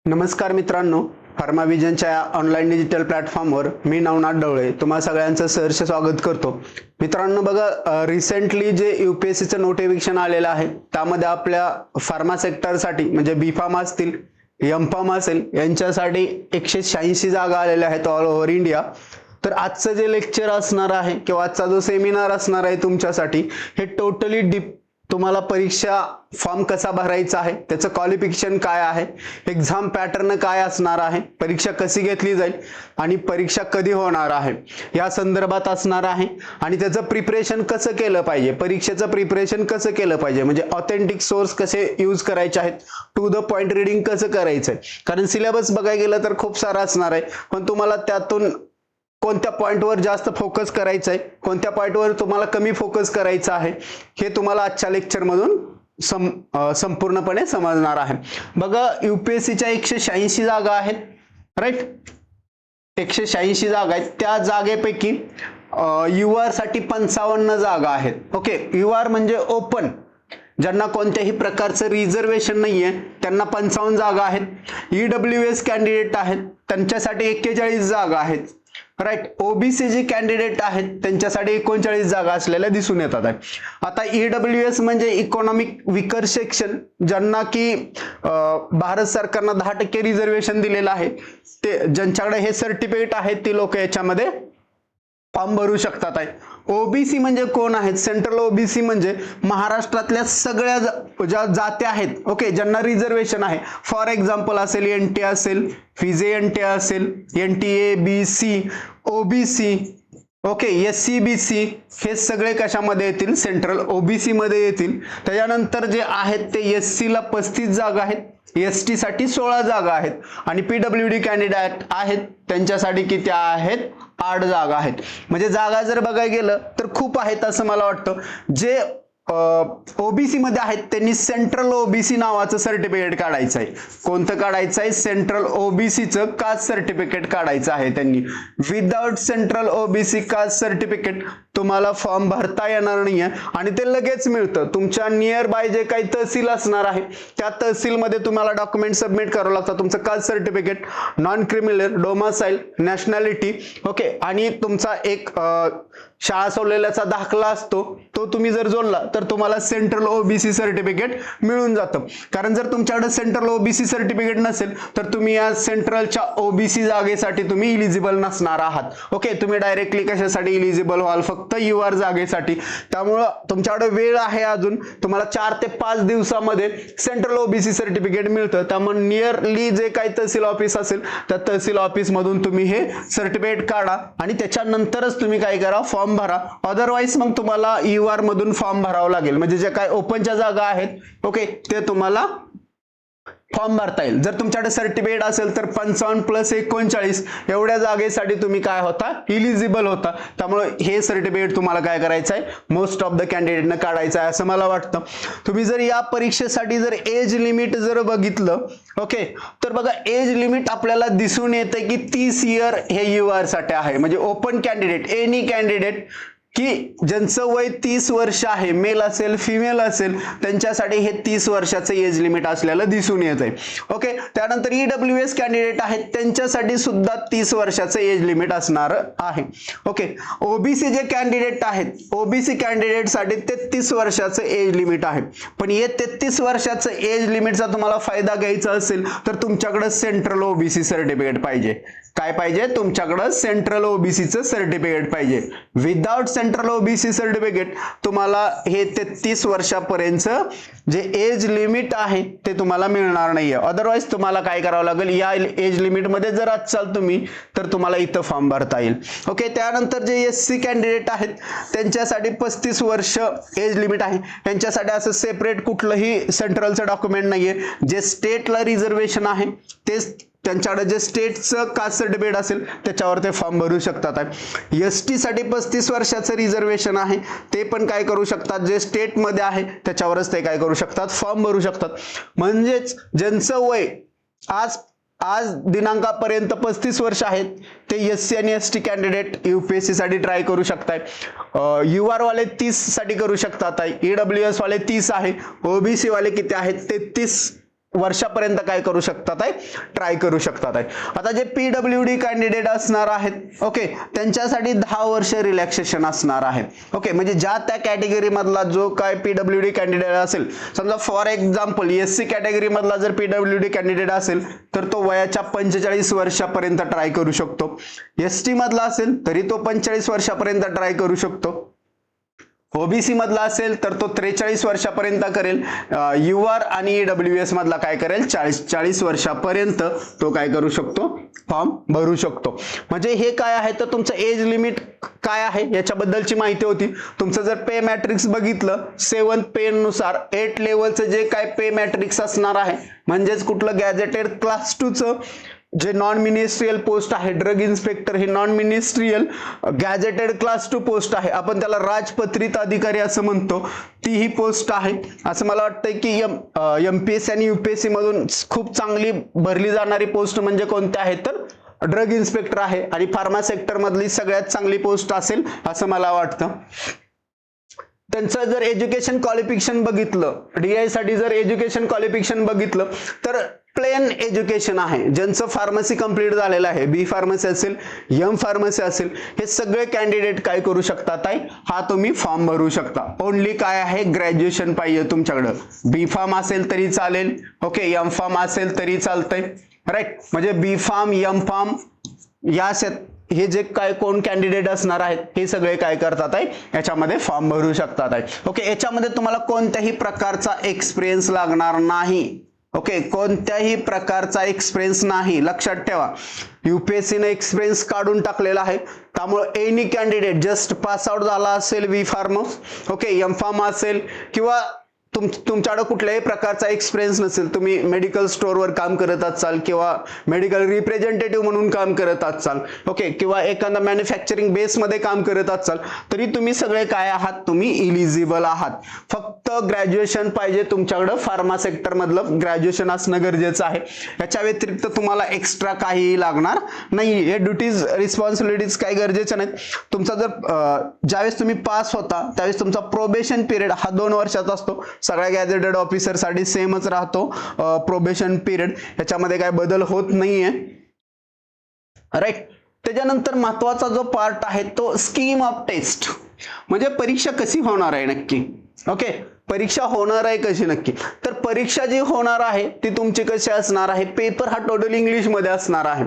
नमस्कार मित्रांनो, फार्माविजनच्या online digital प्लॅटफॉर्मवर मी नवनाथ ढवळे तुम्हा सगळ्यांचं सहर्ष स्वागत करतो. मित्रांनो बघा, रिसेंटली जे यूपीएससीचं नोटिफिकेशन आलेलं आहे त्यामध्ये आपल्या फार्मा सेक्टरसाठी म्हणजे बी फार्मा असतील, एम फार्मा असेल यांच्यासाठी 186 जागा आलेल्या आहेत ऑल ओव्हर इंडिया. तर आजचं जे लेक्चर असणार आहे किंवा आजचा जो सेमिनार असणार आहे तुमच्यासाठी हे टोटली डीप तुम्हाला परीक्षा फॉर्म कसा भरायचा आहे, त्याचं क्वालिफिकेशन काय आहे, एक्झाम पॅटर्न काय असणार आहे, परीक्षा कशी घेतली जाईल आणि परीक्षा कधी होणार आहे या संदर्भात असणार आहे. आणि त्याचं प्रिपरेशन कसं केलं पाहिजे, परीक्षेचं प्रिपरेशन कसं केलं पाहिजे, म्हणजे ऑथेंटिक सोर्स कसे यूज करायचे आहेत, टू द पॉइंट रीडिंग कसं करायचं आहे. कारण सिलेबस बघायला गेलं तर खूप सारा असणार आहे, पण तुम्हाला त्यातून कोणत्या पॉइंटवर जास्त फोकस करायचं आहे, कोणत्या पॉइंटवर तुम्हाला कमी फोकस करायचं आहे हे तुम्हाला आजच्या लेक्चरमधून संपूर्णपणे समजणार आहे. बघा, यूपीएससीच्या 186 जागा आहेत, राईट. 186 जागा आहेत. त्या जागेपैकी यूआर साठी 55 जागा आहेत. ओके, यूआर म्हणजे ओपन, ज्यांना कोणत्याही प्रकारचं रिझर्वेशन नाहीये त्यांना 55 जागा आहेत. ईडब्ल्यूएस कॅन्डिडेट आहेत त्यांच्यासाठी 41 जागा आहेत, राईट. ओबीसी जे कॅन्डिडेट आहेत त्यांच्यासाठी 39 जागा असलेल्या दिसून येतात आहे. आता ईडब्ल्यूएस म्हणजे इकॉनॉमिक विकर सेक्शन, ज्यांना की भारत सरकारनं 10% रिझर्वेशन दिलेलं आहे, ते ज्यांच्याकडे हे सर्टिफिकेट आहे ती लोक याच्यामध्ये फॉर्म भरू शकतात आहे. ओबीसी म्हणजे कोण आहेत, सेंट्रल ओबीसी म्हणजे महाराष्ट्रातल्या सगळ्या ज्या जात्या आहेत, ओके, ज्यांना रिझर्वेशन आहे. फॉर एक्झाम्पल असेल एनटी असेल, फिजे एनटी असेल, NTA, BC, OBC, okay, SC BC, हे सगळे कशामध्ये येतील, सेंट्रल ओबीसी मध्ये येतील. त्याच्यानंतर जे आहेत ते एससी ला 35 जागा आहेत, एसटी साठी 16 जागा आहेत आणि पीडब्ल्यूडी कॅन्डिडेट आहेत त्यांच्यासाठी किती आहेत, 8 जागा आहेत. म्हणजे जागा जर बघायला गेलं तर खूप आहेत असं मला वाटतं. जे ओबीसी मध्ये आहेत त्यांनी सेंट्रल ओबीसी नावाचं सर्टिफिकेट काढायचं आहे. कोणतं काढायचं आहे, सेंट्रल ओबीसीचं कास्ट सर्टिफिकेट काढायचं आहे त्यांनी. Without central OBC caste certificate तुम्हाला फॉर्म भरता येणार नाहीये आणि ते लगेच मिळतं. तुमच्या नियर बाय जे काही तहसील असणार आहे त्या तहसीलमध्ये तुम्हाला डॉक्युमेंट सबमिट करावं लागतं. तुमचं caste certificate, non criminal, domicile, nationality, okay, आणि तुमचा एक शाळा सोडलेल्याचा दाखला असतो, तो तुम्ही जर जोडला तर तुम्हाला सेंट्रल ओबीसी सर्टिफिकेट मिळून जातं. कारण जर तुमच्याकडे सेंट्रल ओबीसी सर्टिफिकेट नसेल तर तुम्ही या सेंट्रलच्या ओबीसी जागेसाठी तुम्ही इलिजिबल नसणार आहात. ओके, तुम्ही डायरेक्टली कशासाठी इलिजिबल व्हाल, फक्त यूआर जागेसाठी. त्यामुळं तुमच्याकडे वेळ आहे अजून, तुम्हाला 4 ते 5 दिवसामध्ये सेंट्रल ओबीसी सर्टिफिकेट मिळतं. त्यामुळे नियरली जे काही तहसील ऑफिस असेल त्या तहसील ऑफिस मधून तुम्ही हे सर्टिफिकेट काढा आणि त्याच्यानंतरच तुम्ही काय करा, फॉर्म भरा. अदरवाईज मग तुम्हाला यूआर मधून फॉर्म भरावा लागेल. म्हणजे जे काय ओपनच्या जागा आहेत, ओके, ते तुम्हाला फॉर्म भरता येईल. जर तुमच्याकडे सर्टिफिकेट असेल तर 55 + 39 एवढ्या जागेसाठी तुम्ही काय होता, इलिजिबल होता. त्यामुळे हे सर्टिफिकेट तुम्हाला काय करायचं आहे, मोस्ट ऑफ द कॅन्डिडेटनं काढायचं आहे असं मला वाटतं. तुम्ही जर या परीक्षेसाठी जर एज लिमिट जर बघितलं, ओके, तर बघा एज लिमिट आपल्याला दिसून येते की 30 इयर हे यूआर साठी आहे. म्हणजे ओपन कॅन्डिडेट, एनी कॅन्डिडेट की ज्यांचं वय 30 वर्ष आहे, मेल असेल फिमेल असेल, त्यांच्यासाठी हे 30 वर्षाचं एज लिमिट असलेलं दिसून येत आहे. ओके, त्यानंतर ईडब्ल्यूएस कॅन्डिडेट आहेत त्यांच्यासाठी सुद्धा 30 वर्षाचं एज लिमिट असणार आहे. ओके, ओबीसी जे कॅन्डिडेट आहेत, ओबीसी कॅन्डिडेट साठी 33 वर्षाचं एज लिमिट आहे. पण हे 33 वर्षाचं एज लिमिटचा तुम्हाला फायदा घ्यायचा असेल तर तुमच्याकडे सेंट्रल ओबीसी सर्टिफिकेट पाहिजे. काय पाहिजे, तुमच्याकडे सेंट्रल ओबीसीचं सर्टिफिकेट पाहिजे. विदाउट सेंट्रल ओबीसी सर्टिफिकेट तुम्हाला हे 33 वर्षापर्यंत जे एज लिमिट आहे ते तुम्हाला मिळणार नाहीये. अदरवाईज तुम्हाला काय करावं लागेल, या एज लिमिट मध्ये जर असाल तुम्ही तर तुम्हाला इथं फॉर्म भरता येईल. ओके, त्यानंतर जे एससी कॅन्डिडेट आहेत त्यांच्यासाठी 35 वर्ष एज लिमिट आहे. त्यांच्यासाठी असं सेपरेट कुठलंही सेंट्रलचं डॉक्युमेंट नाहीये. जे स्टेटला रिझर्वेशन आहे तेच त्यांच्याकडे जे स्टेटचं कास्ट सर्टिफिकेट असेल त्याच्यावर ते फॉर्म भरू शकतात. एसटी साठी 35 वर्षाचं रिझर्वेशन आहे, ते पण काय करू शकतात, जे स्टेट मध्ये आहे त्याच्यावरच ते काय करू शकतात, फॉर्म भरू शकतात. म्हणजेच ज्यांचं वय आज दिनांकापर्यंत 35 वर्ष आहेत ते एससी आणि एसटी कॅन्डिडेट यूपीएससी साठी ट्राय करू शकताय. यूआर वाले 30 साठी करू शकतात. ईडब्ल्यूएस वाले 30 आहे. ओबीसी वाले किती आहेत, 33 वर्षापर्यंत काय करू शकतात आहे, ट्राय करू शकतात आहे. आता जे PWD कॅन्डिडेट असणार आहेत ओके, त्यांच्यासाठी 10 वर्ष रिलॅक्सेशन असणार आहे. ओके, म्हणजे ज्या त्या कॅटेगरी मधला जो काय PWD कॅन्डिडेट असेल, समजा फॉर एक्झाम्पल SC कॅटेगरी मधला जर PWD कॅन्डिडेट असेल तर तो वयाच्या 45 वर्षापर्यंत ट्राय करू शकतो. ST मधला असेल तरी तो 45 वर्षापर्यंत ट्राय करू शकतो. ओबीसी मधला असेल तर तो 43 वर्षापर्यंत करेल. UR आणि EWS मधला काय करेल, 40 वर्षापर्यंत तो काय करू शकतो, फॉर्म भरू शकतो. म्हणजे हे काय आहे तर तुमचं एज लिमिट काय आहे याच्याबद्दलची माहिती होती. तुमचं जर पे मॅट्रिक्स बघितलं 7th पे नुसार 8 लेवलचं जे काय पे मॅट्रिक्स असणार आहे, म्हणजेच कुठलं गॅजेटेड क्लास 2 चं जे नॉन मिनिस्ट्रियल पोस्ट आहे ड्रग इन्स्पेक्टर, हे non ministerial gazetted class 2 post आहे. आपण त्याला राजपत्रित अधिकारी असं म्हणतो. ती ही पोस्ट आहे. असं मला वाटतंय की MPSC आणि UPSC मधून खूप चांगली भरली जाणारी पोस्ट म्हणजे कोणत्या आहेत तर ड्रग इन्स्पेक्टर आहे आणि फार्मा सेक्टर मधली सगळ्यात चांगली पोस्ट असेल असं मला वाटतं. त्यांचं जर एज्युकेशन क्वालिफिकेशन बघितलं, DI साठी जर एज्युकेशन क्वालिफिकेशन बघितलं तर प्लेन एज्युकेशन आहे. ज्यांचं फार्मसी कंप्लीट झालेलं आहे, B फार्मसी असेल, M फार्मसी असेल, हे सगळे कॅन्डिडेट काय करू शकतात आहे, हा तुम्ही फॉर्म भरू शकता. ओनली काय आहे, ग्रॅज्युएशन पाहिजे तुमच्याकडं. B फार्म असेल तरी चालेल, ओके, M फार्म असेल तरी चालतंय, राईट. म्हणजे B फार्म, M फार्म या हे जे काय कोण कॅन्डिडेट असणार आहेत हे सगळे काय करतात आहे, याच्यामध्ये फॉर्म भरू शकतात आहे. ओके, याच्यामध्ये तुम्हाला कोणत्याही प्रकारचा एक्सपिरियन्स लागणार नाही. ओके, कोणत्याही प्रकारचा एक्सपिरियन्स नाही, लक्षात ठेवा. UPSC ने एक्सपिरियन्स काढून टाकलेला आहे. त्यामुळे any candidate just pass out झाला असेल B pharm, okay, M pharm असेल किंवा तुमच्याकडे कुठल्याही प्रकारचा एक्सपिरियन्स नसेल, तुम्ही मेडिकल स्टोअरवर काम करत असाल किंवा मेडिकल रिप्रेझेंटेटिव्ह म्हणून काम करत असाल, ओके, किंवा एखादा मॅन्युफॅक्चरिंग बेसमध्ये काम करत असाल, तरी तुम्ही सगळे काय आहात, तुम्ही इलिजिबल आहात. फक्त ग्रॅज्युएशन पाहिजे तुमच्याकडे. फार्मा सेक्टर मधलं ग्रॅज्युएशन असणं गरजेचं आहे. याच्या व्यतिरिक्त तुम्हाला एक्स्ट्रा काही लागणार नाही. हे ड्युटीज रिस्पॉन्सिबिलिटीज काही गरजेच्या नाहीत. तुमचा जर ज्यावेळेस तुम्ही पास होता त्यावेळेस तुमचा प्रोबेशन पिरियड हा 2 वर्षाचा असतो. सगळ्या गॅजेटेड ऑफिसर साठी सेमच राहतो प्रोबेशन पिरियड, याच्यामध्ये काय बदल होत नाहीये, राईट. त्याच्यानंतर महत्वाचा जो पार्ट आहे तो स्कीम ऑफ टेस्ट, म्हणजे परीक्षा कशी होणार आहे नक्की. ओके, परीक्षा होणार आहे कशी नक्की, तर परीक्षा जी होणार आहे ती तुमची कशी असणार आहे, पेपर हा टोटल इंग्लिश मध्ये असणार आहे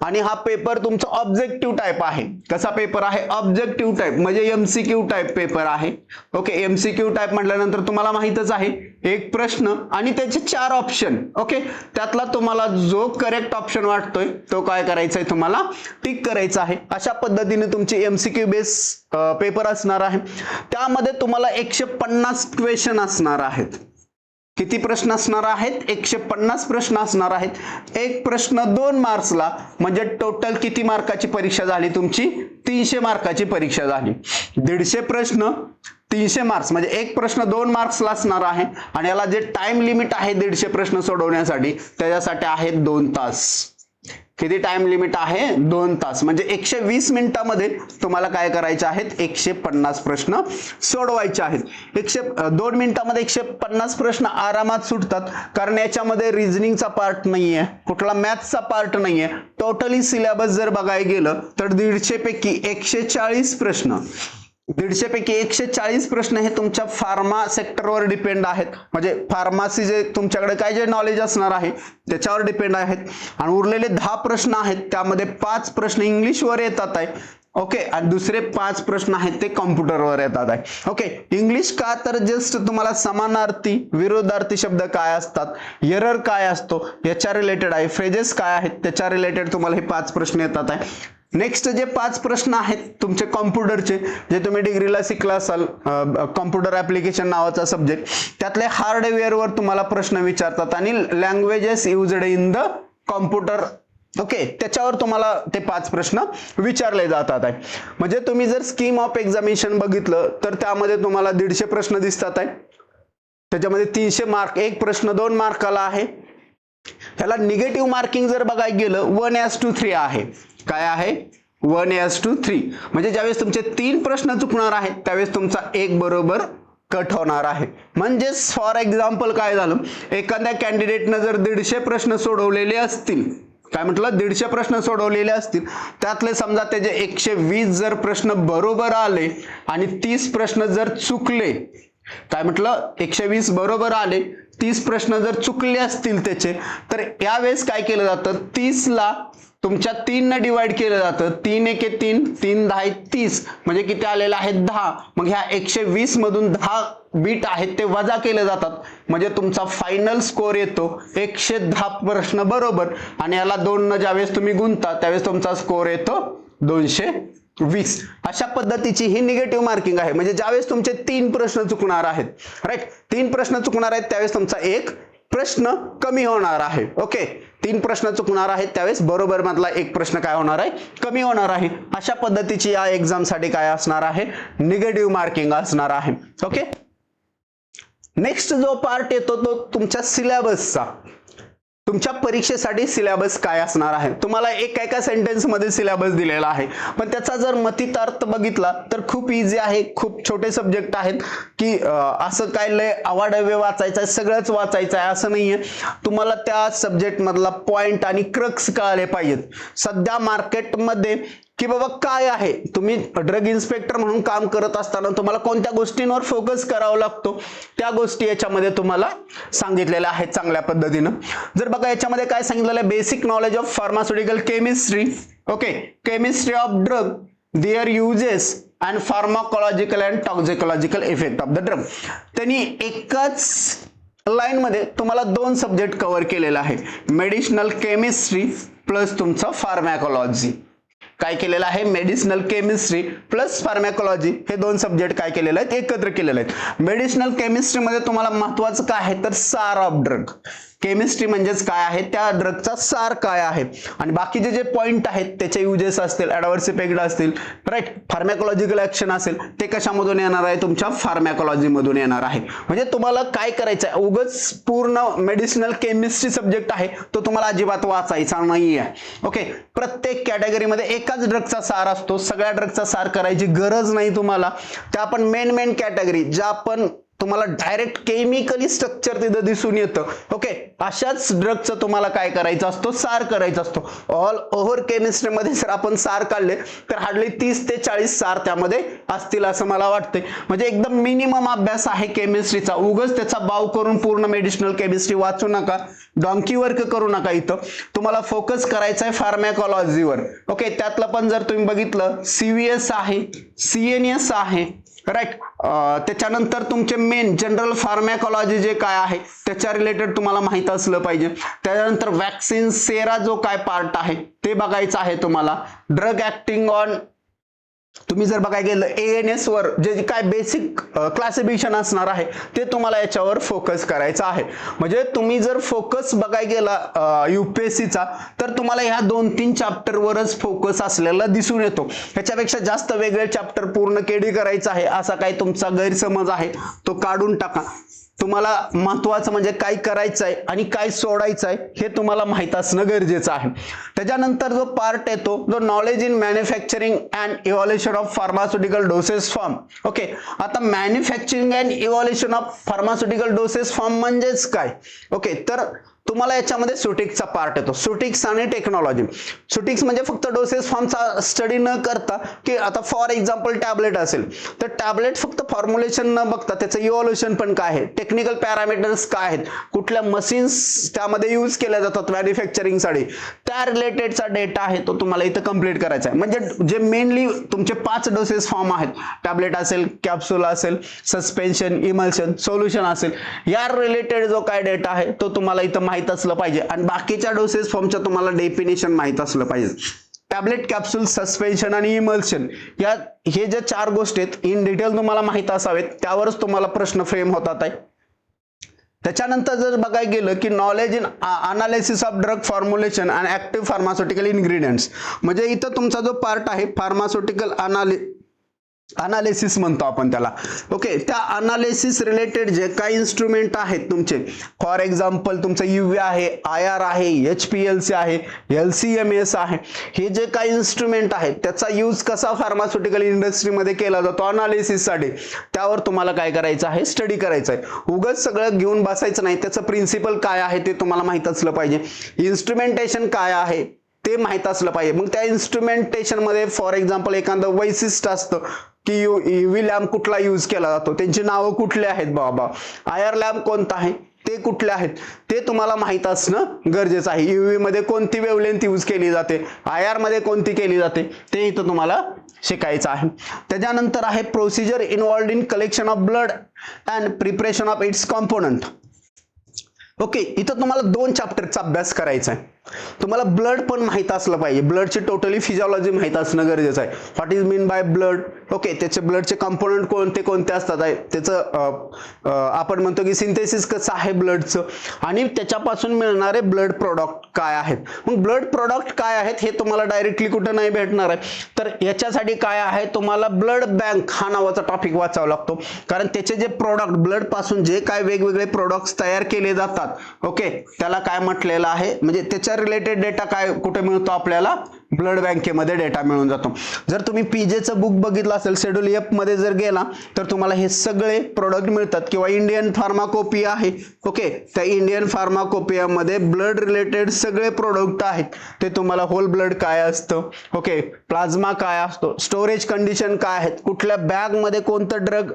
आणि हा पेपर तुमचा ऑब्जेक्टिव्ह टाइप आहे. कसा पेपर आहे, ऑब्जेक्टिव्ह टाइप, म्हणजे MCQ टाइप पेपर आहे. ओके, MCQ टाइप म्हटल्यानंतर तुम्हाला माहितच आहे, एक प्रश्न आणि त्याचे 4 ऑप्शन. ओके, त्यातला तुम्हाला जो करेक्ट ऑप्शन वाटतोय तो काय करायचा आहे, तुम्हाला टिक करायचा आहे. अशा पद्धतीने तुमची MCQ बेस पेपर असणार आहे. त्यामध्ये तुम्हाला 150 क्वेश्चन असणार आहेत. किती प्रश्न असणार आहेत, 150 प्रश्न असणार आहेत. एक प्रश्न 2 मार्क्सला, म्हणजे टोटल किती मार्काची परीक्षा झाली तुमची, 300 मार्काची परीक्षा झाली. 150 प्रश्न 300 मार्क्स, म्हणजे एक प्रश्न 2 मार्क्सला असणार आहे आणि याला जे टाइम लिमिट आहे 150 प्रश्न सोडवण्यासाठी त्याच्यासाठी आहे 2 तास. किती टाइम लिमिट आहे, 2 तास. म्हणजे 120 मिनिटांमध्ये तुम्हाला काय करायचे आहेत, 150 प्रश्न सोडवायचे आहेत. 2 मिनिटांमध्ये 150 प्रश्न आरामात सुटतात, कारण याच्यामध्ये रिझनिंगचा पार्ट नाहीये, कुठला मॅथ्सचा पार्ट नाहीये. टोटली सिलेबस जर बघायला गेलं तर 150 पैकी 140 प्रश्न, 150 पैकी 140 प्रश्न हे तुमच्या फार्मा सेक्टरवर डिपेंड आहेत. म्हणजे फार्मसी जे तुमच्याकडे काय जे नॉलेज असणार आहे त्याच्यावर डिपेंड आहेत. आणि उरलेले 10 प्रश्न आहेत त्यामध्ये 5 प्रश्न इंग्लिशवर येतात आहे. ओके, आणि दुसरे 5 प्रश्न आहेत ते कॉम्प्युटरवर येतात आहे. ओके, इंग्लिश का तर जस्ट तुम्हाला समानार्थी विरोधार्थी शब्द काय असतात, एरर काय असतो याच्या रिलेटेड आहे, फ्रेजेस काय आहेत त्याच्या रिलेटेड तुम्हाला हे 5 प्रश्न येतात आहे. नेक्स्ट जे 5 प्रश्न आहेत तुमचे कॉम्प्युटरचे, जे तुम्ही डिग्रीला शिकला असाल, कॉम्प्युटर ऍप्लिकेशन नावाचा सब्जेक्ट, त्यातले हार्डवेअरवर तुम्हाला प्रश्न विचारतात आणि languages used in the computer, okay, त्याच्यावर तुम्हाला ते 5 प्रश्न विचारले जातात आहे. म्हणजे तुम्ही जर स्कीम ऑफ एक्झामिनेशन बघितलं तर त्यामध्ये तुम्हाला 150 प्रश्न दिसतात आहे. त्याच्यामध्ये 300 मार्क, एक प्रश्न 2 मार्काला आहे. ह्याला निगेटिव्ह मार्किंग जर बघायला गेलं 1:3 आहे. काय आहे, 1:3. म्हणजे ज्यावेळेस तुमचे 3 प्रश्न चुकणार आहेत त्यावेळेस तुमचा 1 बरोबर कट होणार आहे. म्हणजेच फॉर एक्झाम्पल काय झालं, एखाद्या कॅन्डिडेटनं जर 150 प्रश्न सोडवलेले असतील, काय म्हटलं 150 प्रश्न सोडवलेले असतील, त्यातले समजा त्याचे 120 जर प्रश्न बरोबर आले आणि 30 प्रश्न जर चुकले, काय म्हटलं 120 बरोबर आले, 30 प्रश्न जर चुकले असतील त्याचे, तर यावेळेस काय केलं जातं, 30 ला तुमच्या 3 ने डिवाइड केलं जातं. 3 एके 3, 3 10 30, म्हणजे किती आलेलं आहे 10. मग ह्या 120 मधून 10 बीट आहेत ते वजा केले जातात, म्हणजे तुमचा फायनल स्कोर येतो 110 प्रश्न बरोबर. आणि याला 2 न ज्यावेळेस तुम्ही गुणता त्यावेळेस तुमचा स्कोर येतो 220. अशा पद्धतीची ही निगेटिव्ह मार्किंग आहे. म्हणजे ज्यावेळेस तुमचे 3 प्रश्न चुकणार आहेत, राईट, 3 प्रश्न चुकणार आहेत त्यावेळेस तुमचा एक प्रश्न कमी होणार आहे. ओके, 3 प्रश्न चुकणार आहेत त्यावेळेस बरोबर मधला एक प्रश्न काय होणार आहे, कमी होणार आहे. अशा पद्धतीची या एक्झाम साठी काय असणार आहे, निगेटिव्ह मार्किंग असणार आहे. ओके, नेक्स्ट जो पार्ट येतो तो तुमच्या सिलेबसचा. तुमच्या परीक्षेसाठी सिलेबस काय असणार आहे, तुम्हाला एका सेंटेन्स मध्ये सिलेबस दिलेला आहे, पण त्याचा जर मतितार्थ बघितला तर खूप इझी आहे. खूप छोटे सब्जेक्ट आहेत की असं काय लय आवाडवे वाचायचं आहे, सगळंच वाचायचं आहे असं नाहीये. तुम्हाला त्या सब्जेक्ट मधला पॉइंट आणि क्रक्स कळाले पाहिजेत. सध्या मार्केटमध्ये की बाबा काय आहे, तुम्ही ड्रग इन्स्पेक्टर म्हणून काम करत असताना तुम्हाला कोणत्या गोष्टींवर फोकस करावा लागतो, त्या गोष्टी याच्यामध्ये तुम्हाला सांगितलेल्या आहेत चांगल्या पद्धतीनं. जर बघा याच्यामध्ये काय सांगितलेलं आहे, basic knowledge of pharmaceutical chemistry, okay, chemistry of drug, their uses and pharmacological and toxicological effect of the drug. त्यांनी एकाच लाईन मध्ये तुम्हाला 2 सब्जेक्ट कव्हर केलेला आहे, मेडिसिनल केमिस्ट्री प्लस तुमचं फार्मॅकोलॉजी. काय केलेलं आहे, मेडिसिनल केमिस्ट्री प्लस फार्मॅकोलॉजी हे 2 सब्जेक्ट काय केलेले आहेत, एकत्र केलेले आहेत. मेडिसिनल केमिस्ट्री मध्ये तुम्हाला महत्त्वाचं काय आहे तर सार ऑफ ड्रग. केमिस्ट्री म्हणजेच काय आहे, त्या ड्रगचा सार काय आहे, आणि बाकीचे जे पॉइंट आहेत त्याचे युजेस असतील, ऍडव्हर्स इफेक्ट असतील, राईट, फार्मॅकोलॉजिकल ऍक्शन असेल, ते कशामधून येणार आहे, तुमच्या फार्मॅकोलॉजी मधून येणार आहे. म्हणजे तुम्हाला काय करायचं आहे, उगाच पूर्ण मेडिसिनल केमिस्ट्री सब्जेक्ट आहे तो तुम्हाला अजिबात वाचायचा नाहीये. ओके, प्रत्येक कॅटेगरीमध्ये एकाच ड्रगचा सार असतो, सगळ्या ड्रगचा सार करायची गरज नाही तुम्हाला. त्या आपण मेन कॅटेगरी ज्या आपण तुम्हाला डायरेक्ट केमिकली स्ट्रक्चर तिथं दिसून येतं, ओके, अशाच ड्रगचं तुम्हाला काय करायचं असतो, सार करायचा असतो. ऑल ओव्हर केमिस्ट्रीमध्ये जर आपण सार काढले तर हार्डली 30 ते 40 सार त्यामध्ये असतील असं मला वाटते. म्हणजे एकदम मिनिमम अभ्यास आहे केमिस्ट्रीचा. उगाच त्याचा बाव करून पूर्ण मेडिसिनल केमिस्ट्री वाचू नका, डॉंकी वर्क करू नका. इथं तुम्हाला फोकस करायचा आहे फार्मॅकोलॉजीवर. ओके, त्यातलं पण जर तुम्ही बघितलं CVS आहे, CNS आहे, राईट, त्याच्यानंतर तुमचे मेन जनरल फार्मॅकोलॉजी जे काय आहे त्याच्या रिलेटेड तुम्हाला माहित असलं पाहिजे. त्यानंतर वॅक्सिन सेरा जो काय पार्ट आहे ते बघायचं आहे तुम्हाला. ड्रग ऍक्टिंग ऑन, तुम्ही जर बघायला गेलं ANS वर जे काय बेसिक क्लासिफिकेशन असणार आहे ते तुम्हाला याच्यावर फोकस करायचं आहे. म्हणजे तुम्ही जर फोकस बघायला गेला UPSCचा तर तुम्हाला ह्या 2-3 चॅप्टर वरच फोकस असलेला दिसून येतो. ह्याच्यापेक्षा जास्त वेगळे चॅप्टर पूर्ण केडी करायचं आहे असा काही तुमचा गैरसमज आहे तो काढून टाका. तुम्हाला महत्त्वाचं म्हणजे काय करायचं आहे आणि काय सोडायचं आहे हे तुम्हाला माहित असणं गरजेचं आहे. त्याच्यानंतर जो पार्ट येतो जो knowledge in manufacturing and evolution of pharmaceutical doses form. Okay, आता manufacturing and evolution of pharmaceutical doses form म्हणजेच काय. ओके, तर तुम्हाला याच्यामध्ये सुटिक्सचा पार्ट येतो, सुटिक्स आणि टेक्नॉलॉजी. सुटिक्स म्हणजे फक्त डोसेस फॉर्मचा स्टडी न करता की आता फॉर एक्झाम्पल टॅबलेट असेल तर टॅबलेट फक्त फॉर्म्युलेशन न बघता त्याचं इव्हॉल्युशन पण काय आहे, टेक्निकल पॅरामीटर्स काय आहेत, कुठल्या मशीन्स त्यामध्ये यूज केल्या जातात मॅन्युफॅक्चरिंगसाठी, त्या रिलेटेडचा डेटा आहे तो तुम्हाला इथं कंप्लीट करायचा आहे. म्हणजे जे मेनली तुमचे 5 डोसेस फॉर्म आहेत, टॅबलेट असेल, कॅप्सूल असेल, सस्पेन्शन, इमल्शन, सोल्युशन असेल, या रिलेटेड जो काय डेटा आहे तो तुम्हाला इथं माहित असलं पाहिजे. आणि बाकीच्या डोसेस फॉर्मच्या तुम्हाला डेफिनेशन माहित असलं पाहिजे. टॅबलेट, कॅप्सूल, सस्पेन्शन आणि इमल्शन या हे जे 4 गोष्टी आहेत इन डिटेल तुम्हाला माहित असावेत, त्यावरच तुम्हाला प्रश्न फ्रेम होतात आहे. त्याच्यानंतर जर बघायला गेलं की knowledge in analysis of drug formulation and active pharmaceutical ingredients, म्हणजे इथं तुमचा जो पार्ट आहे फार्मास्युटिकल अनालिसिस म्हणतो आपण त्याला. ओके, त्या अनालिसिस रिलेटेड जे काही इन्स्ट्रुमेंट आहेत तुमचे, फॉर एक्झाम्पल तुमचं UV आहे, IR आहे, HPLC आहे, LCMS आहे, हे जे काही इन्स्ट्रुमेंट आहेत त्याचा यूज कसा फार्मास्युटिकल इंडस्ट्रीमध्ये केला जातो अनालिसिससाठी, त्यावर तुम्हाला काय करायचं आहे, स्टडी करायचं आहे. उगाच सगळं घेऊन बसायचं नाही, त्याचं प्रिन्सिपल काय आहे ते तुम्हाला माहित असलं पाहिजे, इन्स्ट्रुमेंटेशन काय आहे ते माहित असलं पाहिजे. मग त्या इन्स्ट्रुमेंटेशन मध्ये फॉर एक्झाम्पल एखादं वैशिष्ट्य असतं की UV लॅम्प कुठला यूज केला जातो, त्यांची नावं कुठले आहेत बाबा, IR लॅम्प कोणता आहे, ते कुठले आहेत, ते तुम्हाला माहित असणं गरजेचं आहे. UV मध्ये कोणती वेवलेंथ यूज केली जाते, IR मध्ये कोणती केली जाते, ते इथं तुम्हाला शिकायचं आहे. त्याच्यानंतर आहे procedure involved in collection of blood and preparation of its component. Okay, इथं तुम्हाला 2 चॅप्टरचा अभ्यास करायचा आहे. तुम्हाला ब्लड पण माहित असलं पाहिजे, ब्लडची टोटली फिजिओलॉजी माहित असणं गरजेचं आहे. What is mean by blood, okay, त्याचे ब्लडचे कंपोनंट कोणते कोणते असतात, त्याचं आपण म्हणतो की सिंथेसिस कसं आहे ब्लडचं, आणि त्याच्यापासून मिळणारे ब्लड प्रोडक्ट काय आहेत. मग ब्लड प्रोडक्ट काय आहेत हे तुम्हाला डायरेक्टली कुठं नाही भेटणार आहे, तर याच्यासाठी काय आहे, तुम्हाला ब्लड बँक हा नावाचा टॉपिक वाचावा लागतो. कारण त्याचे जे प्रोडक्ट, ब्लड पासून जे काय वेगवेगळे प्रोडक्ट्स तयार केले जातात, ओके, त्याला काय म्हटलेलं आहे, म्हणजे त्याच्या रिलेटेड डेटा काय कुठे मिळतो आपल्याला, ब्लड बँकेमध्ये डेटा मिळून जातो. जर तुम्ही पीजेचं बुक बघितलं असेल, शेड्यूल F मध्ये जर गेला तर तुम्हाला हे सगळे प्रोडक्ट मिळतात. किंवा इंडियन फार्माकोपिया आहे, ओके, त्या इंडियन फार्माकोपियामध्ये ब्लड रिलेटेड सगळे प्रोडक्ट आहेत, ते तुम्हाला होल ब्लड काय असतं, ओके, प्लाझ्मा काय असतो, स्टोरेज कंडिशन काय आहेत, कुठल्या बॅग मध्ये कोणतं ड्रग,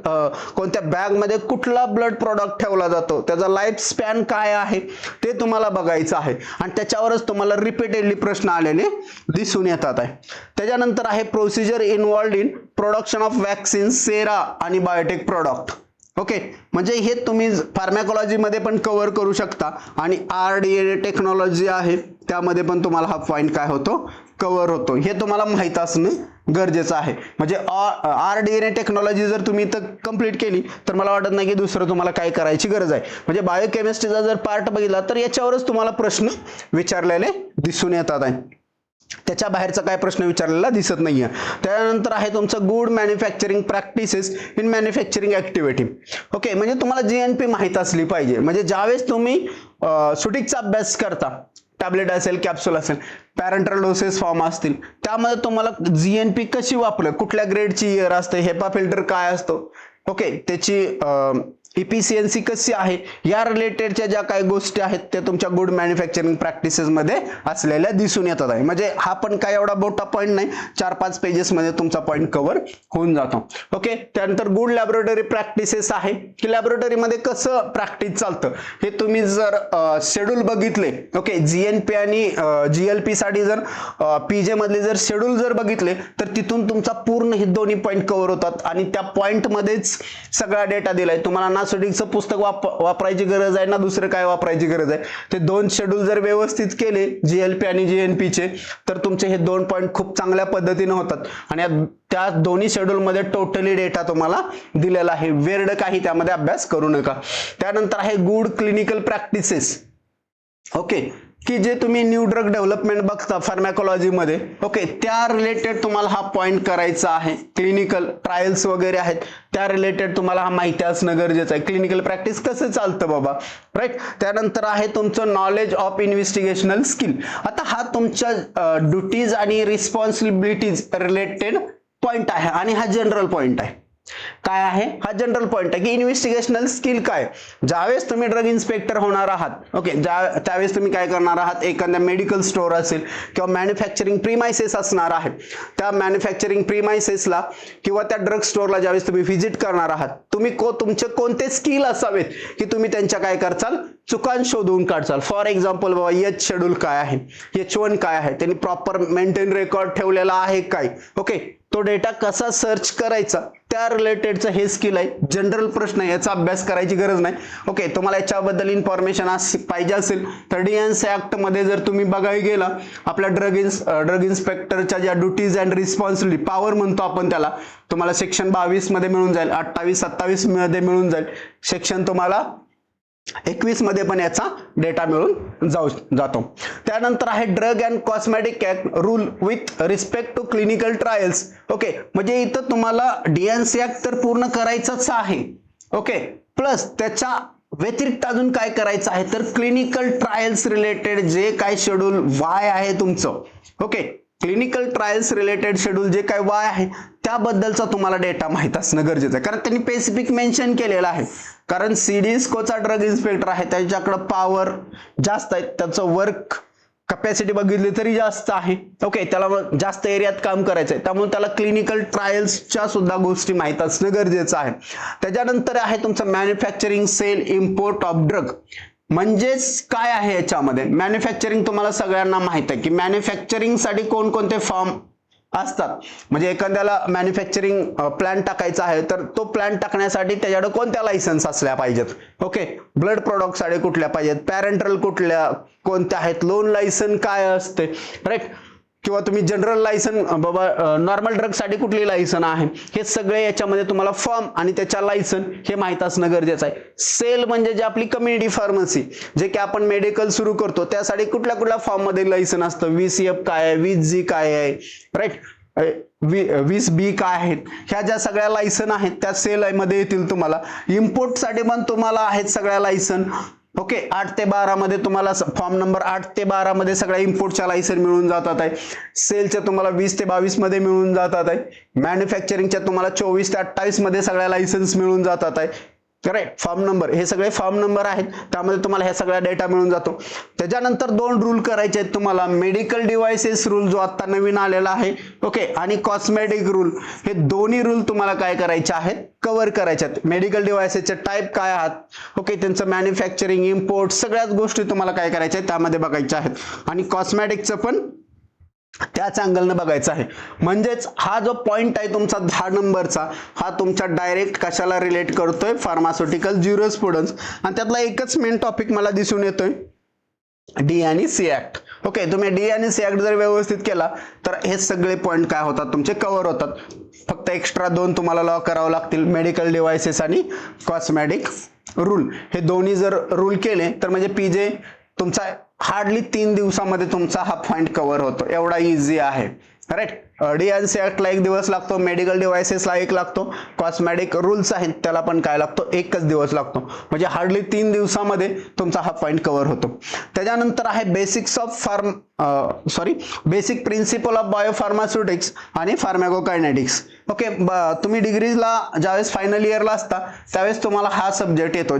कोणत्या बॅग मध्ये कुठला ब्लड प्रोडक्ट ठेवला जातो, त्याचा लाईफ स्पॅन काय आहे ते तुम्हाला बघायचं आहे. आणि त्याच्यावरच तुम्हाला रिपीटेडली प्रश्न आलेले दिसून येतात आहे. त्याच्यानंतर आहे procedure involved in production of vaccine, sera आणि बायोटेक प्रोडक्ट. ओके, म्हणजे हे तुम्ही फार्मॅकोलॉजी मध्ये पण कव्हर करू शकता, आणि RDNA टेक्नॉलॉजी आहे त्यामध्ये पण तुम्हाला हा पॉइंट काय होतो, कव्हर होतो. हे तुम्हाला माहित असणं गरजेचं आहे. म्हणजे RDNA टेक्नॉलॉजी जर तुम्ही इथं कंप्लीट केली तर मला वाटत नाही की दुसरं तुम्हाला काय करायची गरज आहे. म्हणजे बायोकेमिस्ट्रीचा जर पार्ट बघितला तर याच्यावरच तुम्हाला प्रश्न विचारलेले दिसून येतात आहे, त्याच्या बाहेरचा काय प्रश्न विचारलेला दिसत नाहीये. त्यानंतर आहे तुमचं good manufacturing practices in manufacturing activity. Okay, म्हणजे तुम्हाला GNP माहित असली पाहिजे. म्हणजे ज्यावेळेस तुम्ही सुटिकचा अभ्यास करता, टॅबलेट असेल, कॅप्सूल असेल, पॅरेंटल डोसेस फॉर्म असतील, त्यामध्ये तुम्हाला GNP कशी वापरलं, कुठल्या ग्रेडची इयर असते, हेपा फिल्टर काय असतो, ओके, त्याची इफिशियन्सी कशी आहे, या रिलेटेडच्या ज्या काही गोष्टी आहेत त्या तुमच्या गुड मॅन्युफॅक्चरिंग प्रॅक्टिसेस मध्ये असलेल्या दिसून येतात आहे. म्हणजे हा पण काय एवढा मोठा पॉईंट नाही, 4-5 पेजेस मध्ये तुमचा पॉईंट कव्हर होऊन जातो. ओके, त्यानंतर गुड लॅबोरेटरी प्रॅक्टिसेस आहे की लॅबोरेटरीमध्ये कसं प्रॅक्टिस चालतं हे तुम्ही जर शेड्यूल बघितले, ओके, GNP आणि GLP साठी जर PJ मधले जर शेड्यूल जर बघितले तर तिथून तुमचा पूर्ण हे दोन्ही पॉईंट कव्हर होतात, आणि त्या पॉईंट मध्येच सगळा डेटा दिलाय तुम्हाला. सुटिकचं पुस्तक वापरायची गरज आहे ना दुसरं काय वापरायची गरज आहे. ते 2 शेड्यूल जर व्यवस्थित केले GLP आणि GNP चे तर तुमचे हे 2 पॉईंट खूप चांगल्या पद्धतीने होतात, आणि त्या दोन्ही शेड्यूल मध्ये टोटली डेटा तुम्हाला दिलेला आहे. वेर्ड काही त्यामध्ये अभ्यास करू नका. त्यानंतर आहे गुड क्लिनिकल प्रॅक्टिसेस. ओके, की जे तुम्ही न्यू ड्रग डेव्हलपमेंट बघता फार्मॅकोलॉजी मध्ये, ओके, त्या रिलेटेड तुम्हाला हा पॉइंट करायचा आहे. क्लिनिकल ट्रायल्स वगैरे आहेत त्या रिलेटेड तुम्हाला हा माहिती असणं गरजेचं आहे. क्लिनिकल प्रॅक्टिस कसं चालतं बाबा, राईट. त्यानंतर आहे तुमचं नॉलेज ऑफ इन्व्हेस्टिगेशनल स्किल. आता हा तुमच्या ड्युटीज आणि रिस्पॉन्सिबिलिटीज रिलेटेड पॉइंट आहे, आणि हा जनरल पॉइंट आहे. काय आहे हा जनरल पॉइंट आहे की इन्व्हेस्टिगेशनल स्किल काय. ज्यावेळेस तुम्ही ड्रग इन्स्पेक्टर होणार आहात, ओके, त्यावेळेस तुम्ही काय करणार आहात, एखाद्या मेडिकल स्टोअर असेल किंवा मॅन्युफॅक्चरिंग प्रीमायसेस असणार आहे, त्या मॅन्युफॅक्चरिंग प्रीमायसेसला किंवा त्या ड्रग स्टोअरला ज्यावेळेस तुम्ही व्हिजिट करणार आहात, तुम्ही तुमचे कोणते स्किल असावेत की तुम्ही त्यांच्या काय करचाल, चुकान शोधून काढचाल. फॉर एक्झाम्पल बाबा H शेड्यूल काय आहे, H1 काय आहे, त्यांनी प्रॉपर मेंटेन रेकॉर्ड ठेवलेला आहे काय, ओके, तो डेटा कसा सर्च करायचा त्या रिलेटेडचं हे स्किल आहे. जनरल प्रश्न याचा अभ्यास करायची गरज नाही. ओके, तुम्हाला याच्याबद्दल इन्फॉर्मेशन पाहिजे असेल तर DNC ऍक्ट मध्ये जर तुम्ही बघायला गेला, आपल्या ड्रग इन्स्पेक्टरच्या ज्या ड्युटीज अँड रिस्पॉन्सिबिलिटी पॉवर म्हणतो आपण त्याला, तुम्हाला सेक्शन 22 मध्ये मिळून जाईल, 28-27 मध्ये मिळून जाईल. सेक्शन तुम्हाला 21 मध्ये पण याचा डेटा मिळून जातो. त्यानंतर आहे drug and cosmetic act rule with respect to clinical trials. Okay, म्हणजे इथं तुम्हाला DNC ऍक्ट तर पूर्ण करायचंच आहे. ओके, प्लस त्याच्या व्यतिरिक्त अजून काय करायचं आहे तर क्लिनिकल ट्रायल्स रिलेटेड जे काय शेड्यूल वाय आहे तुमचं. Okay, clinical trials related schedule जे काय वाय आहे त्याबद्दलचा तुम्हाला डेटा माहित असणं गरजेचं आहे, कारण त्यांनी स्पेसिफिक मेन्शन केलेलं आहे. कारण CDSCOचा ड्रग इन्स्पेक्टर आहे, त्याच्याकडे पॉवर जास्त आहे, त्याचं वर्क कॅपॅसिटी बघितली तरी जास्त आहे. ओके, त्याला जास्त एरियात काम करायचं आहे, त्यामुळे त्याला क्लिनिकल ट्रायल्सच्या सुद्धा गोष्टी माहित असणं गरजेचं आहे. त्याच्यानंतर आहे तुमचं manufacturing sale import of drug. म्हणजेच काय आहे याच्यामध्ये मॅन्युफॅक्चरिंग तुम्हाला सगळ्यांना माहित आहे की मॅन्युफॅक्चरिंग साठी कोणकोणते फॉर्म असतात. म्हणजे एखाद्याला मॅन्युफॅक्चरिंग प्लांट टाकायचा आहे तर तो प्लांट टाकण्यासाठी त्याच्याकडे कोणत्या लायसन्स असल्या पाहिजेत. ओके, ब्लड प्रोडक्ट साठी कुठल्या पाहिजेत, पॅरेंटल कुठल्या कोणत्या आहेत, लोन लायसन काय असते, राईट, किंवा तुम्ही जनरल लायसन बाबा नॉर्मल ड्रग साठी कुठली लायसन आहे, हे सगळे याच्यामध्ये तुम्हाला फॉर्म आणि त्याच्या लायसन हे माहित असणं गरजेचं आहे. सेल म्हणजे जे आपली कम्युनिटी फार्मसी, जे की आपण मेडिकल सुरू करतो त्यासाठी कुठल्या कुठल्या फॉर्म मध्ये लायसन असतं, VCF काय आहे, 20G काय आहे, राईट, 20B काय आहेत, ह्या ज्या सगळ्या लायसन आहेत त्या सेल मध्ये येतील. तुम्हाला इम्पोर्ट साठी पण तुम्हाला आहेत सगळ्या लायसन. ओके, 8 ते 12 मध्ये तुम्हाला फॉर्म नंबर 8 ते 12 मध्ये सगळ्या इम्पोर्टच्या लायसन मिळून जातात आहे. सेलच्या तुम्हाला 20 ते 22 मध्ये मिळून जातात आहे. मॅन्युफॅक्चरिंगच्या तुम्हाला 24 ते 28 मध्ये सगळ्या लायसन्स मिळून जातात आहे. करेक्ट, फॉर्म नंबर हे सगळे फॉर्म नंबर आहेत, त्यामध्ये तुम्हाला हे सगळा डेटा मिळून जातो. त्याच्यानंतर 2 रूल करायचे आहेत तुम्हाला, मेडिकल डिव्हाइसेस रूल जो आता नवीन आलेला आहे, ओके, आणि कॉस्मेटिक रूल. हे दोन्ही रूल तुम्हाला काय करायचे आहेत, कव्हर करायचे आहेत. मेडिकल डिव्हाइसेसचे टाईप काय आहेत, ओके, त्यांचं मॅन्युफॅक्चरिंग, इम्पोर्ट सगळ्याच गोष्टी तुम्हाला काय करायच्या आहेत त्यामध्ये बघायच्या आहेत. आणि कॉस्मेटिकचं पण त्याच अँगलनं बघायचं आहे. म्हणजेच हा जो पॉइंट आहे तुमचा 10 नंबरचा, हा तुमच्या डायरेक्ट कशाला रिलेट करतोय, फार्मास्युटिकल ज्युरिस्प्रुडन्स. आणि त्यातला एकच मेन टॉपिक मला दिसून येतोय, DNC ऍक्ट. ओके, तुम्ही DNC ऍक्ट जर व्यवस्थित केला तर हे सगळे पॉइंट काय होतात तुमचे कव्हर होतात. फक्त एक्स्ट्रा 2 तुम्हाला लॉ करावं लागतील, मेडिकल डिव्हाइसेस आणि कॉस्मेटिक रूल. हे दोन्ही जर रूल केले तर म्हणजे PJ तुमचा हार्डली 3 दिवसामध्ये तुमचा हा पॉइंट कव्हर होतो. एवढा इझी आहे, राईट. DNC ऍक्टला 1 दिवस लागतो, मेडिकल डिव्हाइसेसला 1 लागतो, कॉस्मेटिक रूल्स आहेत त्याला पण काय लागतो, 1च दिवस लागतो. म्हणजे हार्डली 3 दिवसामध्ये तुमचा हा पॉइंट कव्हर होतो. त्याच्यानंतर आहे बेसिक प्रिन्सिपल ऑफ बायोफार्मास्युटिक्स आणि फार्माकोकायनेटिक्स. ओके, तुम्ही डिग्रीला ज्यावेळेस फायनल इयरला असता त्यावेळेस तुम्हाला हा सब्जेक्ट येतो.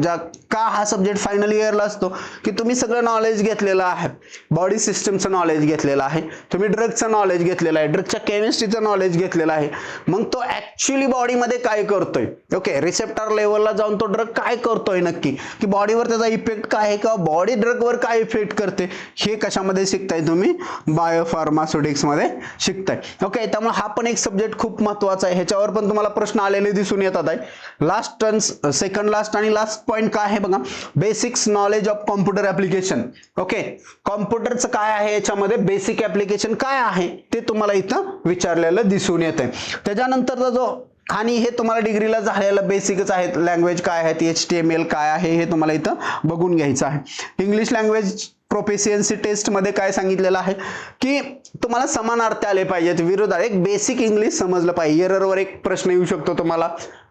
हा सब्जेक्ट फायनल इयरला असतो की तुम्ही सगळं नॉलेज घेतलेलं आहे, बॉडी सिस्टमचं नॉलेज घेतलेलं आहे, तुम्ही ड्रगचं नॉलेज घेतलेलं आहे, ड्रगच्या केमिस्ट्रीचं नॉलेज घेतलेलं आहे. मग तो ऍक्च्युअली बॉडीमध्ये काय करतोय, ओके, रिसेप्टर लेवलला जाऊन तो ड्रग काय करतोय नक्की, की बॉडीवर त्याचा इफेक्ट काय आहे किंवा बॉडी ड्रगवर काय इफेक्ट करते, हे कशामध्ये शिकताय तुम्ही, बायोफार्मास्युटिक्स मध्ये शिकताय. ओके, त्यामुळे हा पण एक सब्जेक्ट खूप महत्वाचा आहे. ह्याच्यावर पण तुम्हाला प्रश्न आलेले दिसून येतात आहे. सेकंड लास्ट आणि लास्ट पॉइंट काय आहे बघा, basics knowledge of computer application. Okay, कॉम्प्युटरचं काय आहे याच्यामध्ये बेसिक ऍप्लिकेशन काय आहे ते तुम्हाला इथं विचारलेलं दिसून येत आहे. त्याच्यानंतरचा जो, आणि हे तुम्हाला डिग्रीला झालेलं बेसिकच आहेत, लँग्वेज काय आहेत, HTML काय आहे हे तुम्हाला इथं बघून घ्यायचं आहे. इंग्लिश लँग्वेज प्रोफिशियन्सी टेस्ट मध्ये काय सांगितलेलं आहे की तुम्हाला समानार्थी आले पाहिजेत, विरोधात एक बेसिक इंग्लिश समजलं पाहिजे. एररवर एक प्रश्न येऊ शकतो तुम्हाला,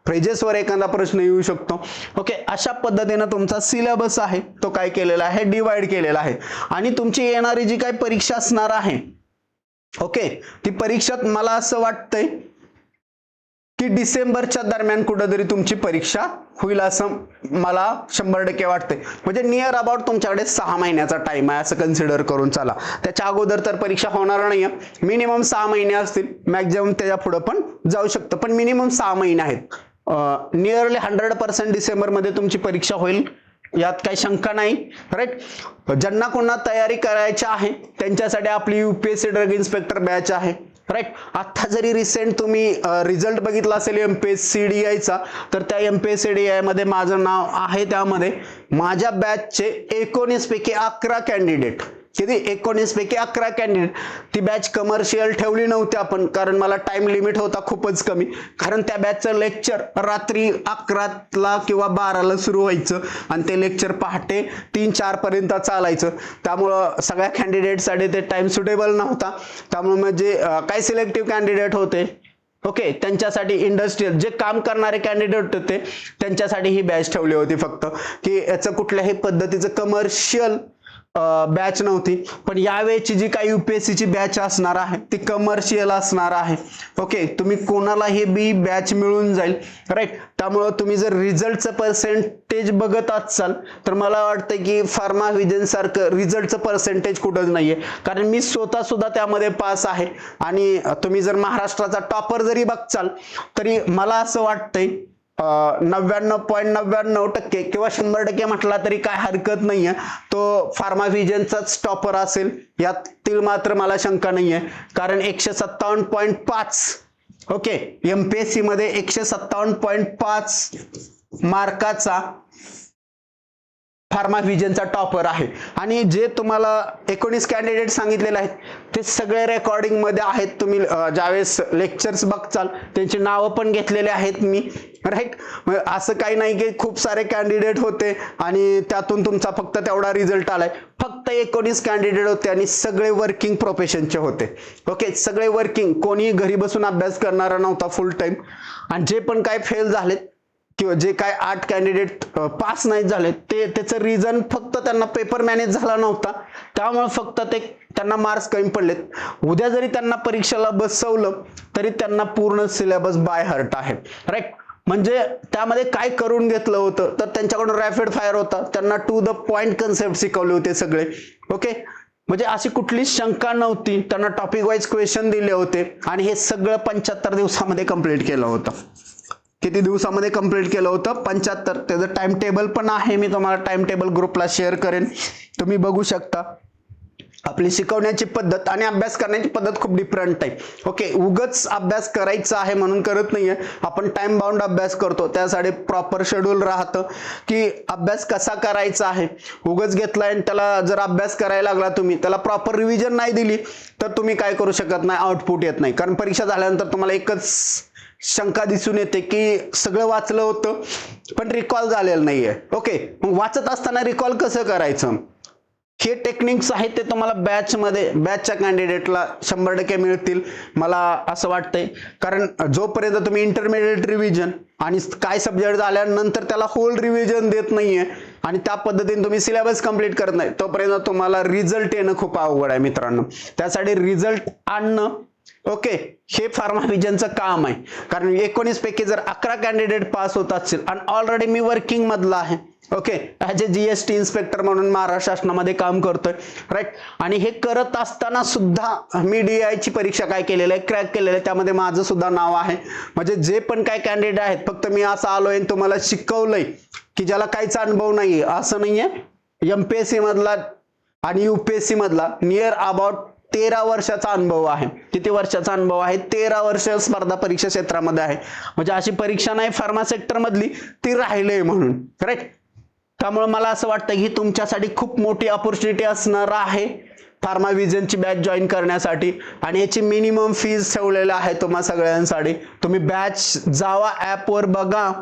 फ्रेजेसवर एखादा प्रश्न येऊ शकतो. ओके, अशा पद्धतीने तुमचा सिलेबस आहे तो काय केलेला आहे, डिवाइड केलेला आहे. आणि तुमची येणारी जी काही परीक्षा असणार आहे, ओके, ती परीक्षात मला असं वाटतंय की डिसेंबरच्या दरम्यान कुठेतरी तुमची परीक्षा होईल असं मला 100% वाटतंय. म्हणजे नियर अबाउट तुमच्याकडे 6 महिन्याचा टाइम आहे असं कन्सिडर करून चला. त्याच्या अगोदर तर परीक्षा होणार नाहीये, मिनिमम 6 महिने असतील, मॅक्झिमम त्याच्या पुढे पण जाऊ शकतं, पण मिनिमम 6 महिने आहेत. नियरली 100% डिसेंबर मध्ये तुमची परीक्षा होईल, यात काही शंका नाही, राईट. ज्यांना कोणा तयारी करायची आहे त्यांच्यासाठी आपली UPSC ड्रग इन्स्पेक्टर बॅच आहे, राईट. आता जरी रिसेंट तुम्ही रिझल्ट बघितला असेल MPSC चा, तर त्या MPSC मध्ये माझं नाव आहे. त्यामध्ये माझ्या बॅचचे 19 पैकी 11 कॅन्डिडेट किती 19 पैकी 11 कॅन्डिडेट. ती बॅच कमर्शियल ठेवली नव्हती आपण, कारण मला टाइम लिमिट होता खूपच कमी, कारण त्या बॅचचं लेक्चर रात्री 11ला किंवा 12ला सुरू व्हायचं आणि ते लेक्चर पहाटे 3-4 पर्यंत चालायचं. त्यामुळं सगळ्या कॅन्डिडेटसाठी ते टाइम सुटेबल नव्हता. त्यामुळे म्हणजे काही सिलेक्टिव्ह कॅन्डिडेट होते, ओके, त्यांच्यासाठी इंडस्ट्रियल जे काम करणारे कॅन्डिडेट होते त्यांच्यासाठी ही बॅच ठेवली होती फक्त, की याचं कुठल्याही पद्धतीचं कमर्शियल बॅच नव्हती. पण यावेळेची जी काही UPSCची बॅच असणार आहे ती कमर्शियल असणार आहे. ओके, तुम्ही कोणालाही बी बॅच मिळून जाईल, राईट. त्यामुळं तुम्ही जर रिझल्टचं पर्सेंटेज बघत असाल तर मला वाटतं की फार्मा व्हिजन सारखं रिझल्टचं पर्सेंटेज कुठंच नाहीये, कारण मी स्वतः सुद्धा त्यामध्ये पास आहे. आणि तुम्ही जर महाराष्ट्राचा टॉपर जरी बघचाल तरी मला असं वाटतंय 99.99% किंवा 100% म्हटला तरी काय हरकत नाहीये, तो फार्मा व्हिजनचाच टॉपर असेल यातील मात्र मला शंका नाहीये. कारण 157.5, ओके, MPSC मध्ये 157.5 मार्काचा फार्मा व्हिजनचा टॉपर आहे. आणि जे तुम्हाला 19 कॅन्डिडेट सांगितलेले आहेत ते सगळे रेकॉर्डिंग मध्ये आहेत. तुम्ही ज्यावेळेस लेक्चर्स बघचाल त्यांची नावं पण घेतलेले आहेत मी, राईट. असं काही नाही की खूप सारे कॅन्डिडेट होते आणि त्यातून तुमचा फक्त तेवढा रिझल्ट आलाय. फक्त 19 कॅन्डिडेट होते आणि सगळे वर्किंग प्रोफेशनचे होते, ओके, सगळे वर्किंग, कोणी घरी बसून अभ्यास करणारा नव्हता फुल टाइम. आणि जे पण काय फेल झालेत किंवा जे काय 8 कॅन्डिडेट पास नाही झाले ते त्याचं रिझन फक्त त्यांना पेपर मॅनेज झाला नव्हता, त्यामुळे फक्त त्यांना मार्क्स कमी पडलेत. उद्या जरी त्यांना परीक्षेला बसवलं तरी त्यांना पूर्ण सिलेबस बाय हार्ट आहे, राईट. म्हणजे त्यामध्ये काय करून घेतलं होतं तर त्यांच्याकडून रॅपिड फायर होता, त्यांना टू द पॉइंट कन्सेप्ट शिकवले होते सगळे, ओके. म्हणजे अशी कुठलीच शंका नव्हती, त्यांना टॉपिक वाईज क्वेश्चन दिले होते आणि हे सगळं 75 दिवसामध्ये कंप्लीट केलं होतं. किती दिवसामध्ये कंप्लीट केलं होतं? 75. त्याचं टाइम टेबल पण आहे, मी तुम्हाला टाइम टेबल ग्रुपला शेअर करेन, तुम्ही बघू शकता. आपली शिकवण्याची पद्धत आणि अभ्यास करण्याची पद्धत खूप डिफरंट आहे, ओके. उगच अभ्यास करायचा आहे म्हणून करत नाहीये आपण, टाइम बाउंड अभ्यास करतो. त्यासाठी प्रॉपर शेड्यूल राहतं की अभ्यास कसा करायचा आहे. उगच घेतलाय आणि त्याला जर अभ्यास करायला लागला तुम्ही, त्याला प्रॉपर रिव्हिजन नाही दिली तर तुम्ही काय करू शकत नाही, आउटपुट येत नाही. कारण परीक्षा झाल्यानंतर तुम्हाला एकच शंका दिसून येते की सगळं वाचलं होतं पण रिकॉल झालेलं नाहीये, ओके. मग वाचत असताना रिकॉल कसं करायचं, हे टेक्निक्स आहेत ते तुम्हाला बॅचच्या कॅन्डिडेटला 100% मिळतील मला असं वाटतंय. कारण जोपर्यंत तुम्ही इंटरमिडिएट रिव्हिजन आणि काय सब्जेक्ट झाल्यानंतर त्याला होल रिव्हिजन देत नाहीये आणि त्या पद्धतीने तुम्ही सिलेबस कंप्लीट करत नाही, तोपर्यंत तुम्हाला रिझल्ट येणं खूप अवघड आहे मित्रांनो. त्यासाठी रिझल्ट आणणं, ओके, हे फार्मा व्हिजनचं काम आहे. कारण 19 पैकी जर 11 कॅन्डिडेट पास होत असतील आणि ऑलरेडी मी वर्किंग मधला आहे, ओके, ॲज ए GST इन्स्पेक्टर म्हणून महाराष्ट्र शासनामध्ये काम करतोय, राईट. आणि हे करत असताना सुद्धा मी DI ची परीक्षा काय केलेलं आहे, क्रॅक केलेलं आहे, त्यामध्ये माझं सुद्धा नाव आहे. म्हणजे जे पण काय कॅन्डिडेट आहेत, फक्त मी असं आलोय आणि तुम्हाला शिकवलंय की ज्याला काहीच अनुभव नाहीये असं नाहीये. MPSC मधला आणि UPSC मधला नियर अबाउट 13 वर्षाचा अनुभव आहे. किती वर्षाचा अनुभव आहे? 13 वर्ष स्पर्धा परीक्षा क्षेत्रामध्ये आहे. म्हणजे अशी परीक्षा नाही फार्मा सेक्टर मधली ती राहिलीय म्हणून, राईट. त्यामुळे मला असं वाटतं की तुमच्यासाठी खूप मोठी अपॉर्च्युनिटी असणार आहे फार्मा व्हिजनची बॅच जॉईन करण्यासाठी. आणि याची मिनिमम फीज ठेवलेली आहे तुम्हा सगळ्यांसाठी. तुम्ही बॅच जावा ॲपवर बघा,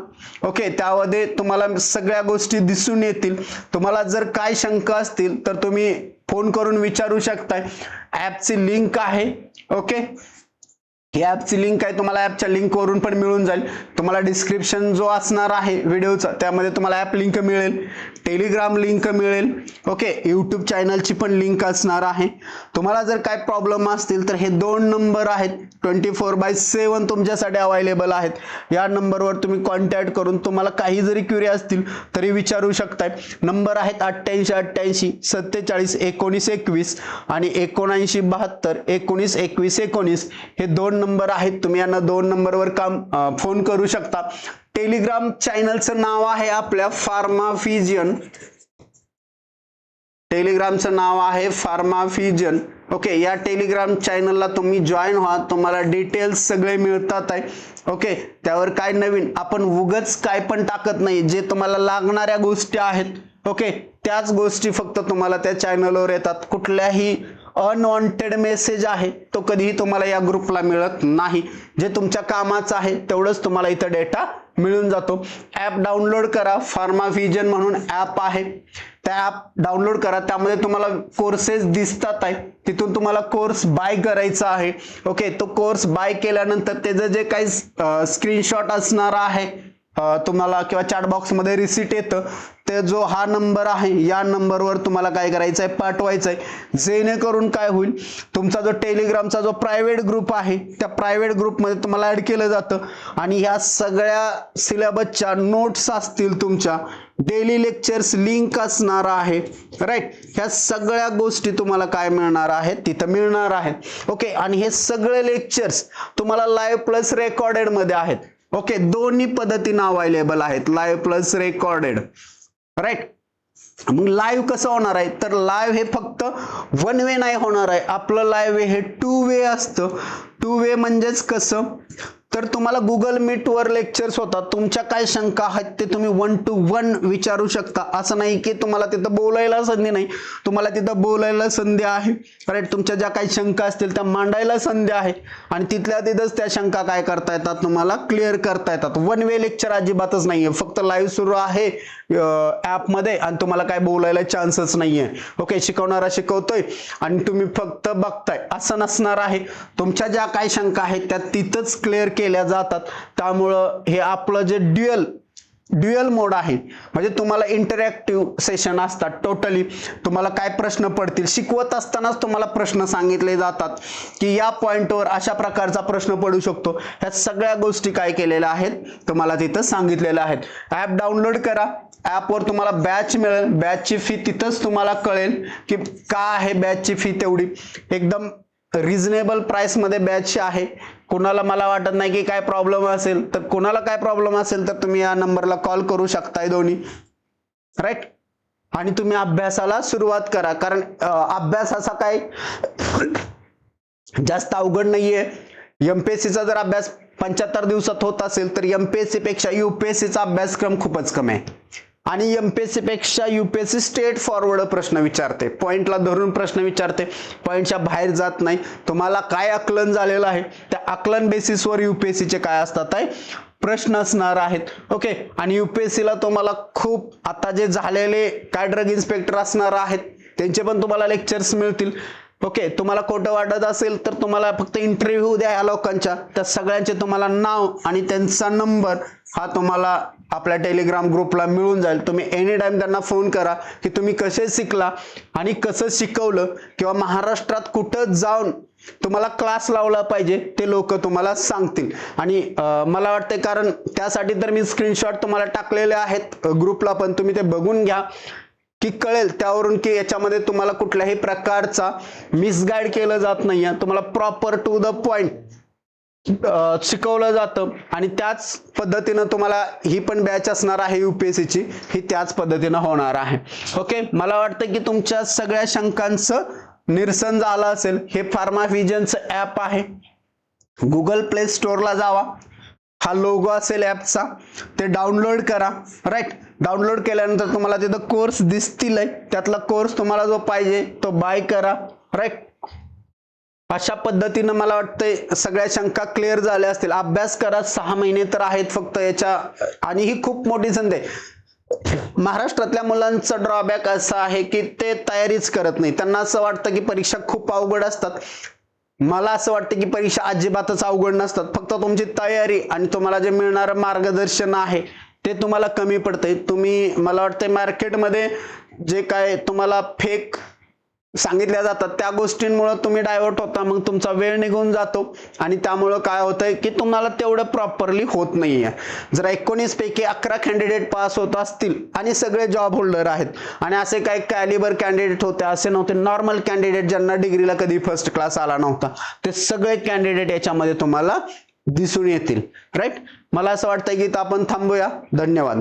ओके, त्यामध्ये तुम्हाला सगळ्या गोष्टी दिसून येतील. तुम्हाला जर काय शंका असतील तर तुम्ही फोन करून विचारू शकताय. ॲपची लिंक आहे, ओके, ही ॲपची लिंक आहे, तुम्हाला ॲपच्या लिंकवरून पण मिळून जाईल. तुम्हाला डिस्क्रिप्शन जो असणार आहे व्हिडिओचा त्यामध्ये तुम्हाला ॲप लिंक मिळेल, टेलिग्राम लिंक मिळेल, ओके, यूट्यूब चॅनलची पण लिंक असणार आहे. तुम्हाला जर काय प्रॉब्लेम असतील तर हे 2 नंबर आहेत 24/7 तुमच्यासाठी अवेलेबल आहेत. या नंबरवर तुम्ही कॉन्टॅक्ट करून तुम्हाला काही जरी क्वेरी असतील तरी विचारू शकताय. नंबर आहेत 8888 47 19 21 आणि 7972 19 21 19. हे 2 नंबर आहेत, तुम्ही यांना 2 नंबरवर फोन करू शकता. टेलिग्राम चॅनलचं नाव आहे आपल्या फार्मा व्हिजन, टेलिग्रामचं नाव आहे फार्मा व्हिजन, ओके. या टेलिग्राम चॅनलला तुम्ही जॉईन व्हा, तुम्हाला डिटेल्स सगळे मिळतात आहे, ओके. त्यावर काय नवीन आपण उगच काय पण टाकत नाही, जे तुम्हाला लागणाऱ्या गोष्टी आहेत, ओके, त्याच गोष्टी फक्त तुम्हाला त्या चॅनलवर येतात. कुठल्याही अनवॉन्टेड मेसेज आहे तो कधीही तुम्हाला या ग्रुपला मिळत नाही. जे तुमच्या कामाचं आहे तेवढंच तुम्हाला इथं डेटा मिळून जातो. ॲप डाउनलोड करा. फार्माव्हिजन म्हणून ॲप आहे, त्या ॲप डाउनलोड करा. त्यामध्ये तुम्हाला कोर्सेस दिसतात आहे, तिथून तुम्हाला कोर्स बाय करायचा आहे. ओके, तो कोर्स बाय केल्यानंतर त्याचं जे काही स्क्रीनशॉट असणार आहे तुम्हाला किंवा चॅट बॉक्स मध्ये रिसीट येतं, ते जो हा नंबर आहे या नंबरवर तुम्हाला काय करायचं आहे, पाठवायचं आहे. जेणेकरून काय होईल, तुमचा जो टेलिग्रामचा जो प्रायव्हेट ग्रुप आहे त्या प्रायव्हेट ग्रुपमध्ये तुम्हाला ऍड केलं जातं आणि ह्या सगळ्या सिलेबसच्या नोट्स असतील, तुमच्या डेली लेक्चर्स लिंक असणार आहे. राईट, ह्या सगळ्या गोष्टी तुम्हाला काय मिळणार आहेत, तिथं मिळणार आहेत. ओके, आणि हे सगळे लेक्चर्स तुम्हाला लाईव्ह प्लस रेकॉर्डेड मध्ये आहेत. ओके, दोन्ही पद्धतीने अवेलेबल आहेत, लाईव्ह प्लस रेकॉर्डेड. राईट, मग लाईव्ह कसं होणार आहे, तर लाईव्ह हे फक्त वन वे नाही होणार आहे. आपलं लाईव्ह हे 2 वे असतं. 2 वे म्हणजेच कसं, तर तुम्हाला गुगल मीट वर लेक्चर्स होतात. तुमच्या काय शंका आहेत ते तुम्ही 1 to 1 विचारू शकता. असं नाही की तुम्हाला तिथं बोलायला संधी नाही, तुम्हाला तिथं बोलायला संधी आहे. राईट, तुमच्या ज्या काही शंका असतील त्या मांडायला संधी आहे आणि तिथल्या तिथंच त्या शंका काय करता येतात, तुम्हाला क्लिअर करता येतात. वन वे लेक्चर अजिबातच नाहीये, फक्त लाईव्ह सुरू आहे ऍप मध्ये आणि तुम्हाला काय बोलायला चान्सच नाहीये. ओके, शिकवणारा शिकवतोय आणि तुम्ही फक्त बघताय असं नसणार आहे. तुमच्या ज्या काही शंका आहेत त्या तिथंच क्लिअर केल्या जातात. त्यामुळं हे आपलं जे ड्युअल मोड आहे, म्हणजे तुम्हाला इंटरॅक्टिव्ह सेशन असतात. टोटली तुम्हाला काय प्रश्न पडतील, शिकवत असतानाच तुम्हाला प्रश्न सांगितले जातात की या पॉइंटवर अशा प्रकारचा प्रश्न पडू शकतो. ह्या सगळ्या गोष्टी काय केलेल्या आहेत, तुम्हाला तिथं सांगितलेल्या आहेत. ऍप डाउनलोड करा. ऍपवर तुम्हाला बॅच मिळेल, बॅचची फी तिथंच तुम्हाला कळेल की का आहे बॅचची फी तेवढी. एकदम रिझनेबल प्राइस मध्ये बॅच आहे. कोणाला मला वाटत नाही की काय प्रॉब्लेम असेल, तर कोणाला काय प्रॉब्लेम असेल तर तुम्ही या नंबरला कॉल करू शकताय दोन्ही. राईट, आणि तुम्ही अभ्यासाला सुरुवात करा, कारण अभ्यास असा काय जास्त अवघड नाहीये. एमपीएससीचा जर अभ्यास 75 दिवसात होत असेल तर एमपीएससी पेक्षा यूपीएससीचा अभ्यासक्रम खूपच कमी आहे. आणि एमपीएससी पेक्षा यूपीएससी स्ट्रेट फॉरवर्ड प्रश्न विचारते, पॉइंटला धरून प्रश्न विचारते, पॉइंटच्या बाहेर जात नाही. तुम्हाला काय आकलन झालेलं आहे त्या आकलन बेसिसवर यूपीएससीचे काय असतात आहे प्रश्न असणार आहेत. ओके, आणि यूपीएससीला तुम्हाला खूप आता जे झालेले काय ड्रग इन्स्पेक्टर असणार आहेत त्यांचे पण तुम्हाला लेक्चर्स मिळतील. ओके, तुम्हाला खोटं वाटत असेल तर तुम्हाला फक्त इंटरव्ह्यू द्या या लोकांच्या, त्या सगळ्यांचे तुम्हाला नाव आणि त्यांचा नंबर हा तुम्हाला आपल्या टेलिग्राम ग्रुपला मिळून जाईल. तुम्ही एनी टाइम त्यांना फोन करा की तुम्ही कसे शिकला आणि कसं शिकवलं, किंवा महाराष्ट्रात कुठं जाऊन तुम्हाला क्लास लावला पाहिजे ते लोक तुम्हाला सांगतील. आणि मला वाटते, कारण त्यासाठी तर मी स्क्रीनशॉट तुम्हाला टाकलेले आहेत ग्रुपला, पण तुम्ही ते बघून घ्या की कळेल त्यावरून की याच्यामध्ये तुम्हाला कुठल्याही प्रकारचा मिसगाईड केलं जात नाहीये. तुम्हाला प्रॉपर टू द पॉइंट शिकवलं जातं आणि त्याच पद्धतीनं तुम्हाला ही पण बॅच असणार आहे यूपीएससीची, ही त्याच पद्धतीनं होणार आहे. ओके, मला वाटतं की तुमच्या सगळ्या शंकांचं निरसन झालं असेल. हे फार्माव्हिजनचं ऍप आहे, गुगल प्ले स्टोअरला जावा, हा लोगो असेल ऍपचा, ते डाउनलोड करा. राईट, डाउनलोड केल्यानंतर तुम्हाला तिथं कोर्स दिसतील, त्यातला कोर्स तुम्हाला जो पाहिजे तो बाय करा. राईट, अशा पद्धतीनं मला वाटतंय सगळ्या शंका क्लिअर झाल्या असतील. अभ्यास करा, 6 महिने तर आहेत फक्त याच्या, आणि ही खूप मोठी संधी आहे. महाराष्ट्रातल्या मुलांचा ड्रॉबॅक असा आहे की ते तयारीच करत नाही. त्यांना असं वाटतं की परीक्षा खूप अवघड असतात. मला असं वाटतं की परीक्षा अजिबातच अवघड नसतात, फक्त तुमची तयारी आणि तुम्हाला जे मिळणारं मार्गदर्शन आहे ते तुम्हाला कमी पडतंय. तुम्ही, मला वाटतं मार्केटमध्ये जे काय तुम्हाला फेक सांगितल्या जातात त्या गोष्टींमुळे तुम्ही डायव्हर्ट होता, मग तुमचा वेळ निघून जातो आणि त्यामुळे काय होतंय की तुम्हाला तेवढं प्रॉपरली होत नाहीये. जर 19 पैकी 11 कॅन्डिडेट पास होत असतील आणि सगळे जॉब होल्डर आहेत, आणि असे काही कॅलिबर कॅन्डिडेट होते, असे नव्हते नॉर्मल कॅन्डिडेट ज्यांना डिग्रीला कधी फर्स्ट क्लास आला नव्हता, ते सगळे कॅन्डिडेट याच्यामध्ये तुम्हाला दिसून येतील. राईट, मला असं वाटतं की आपण थांबूया. धन्यवाद.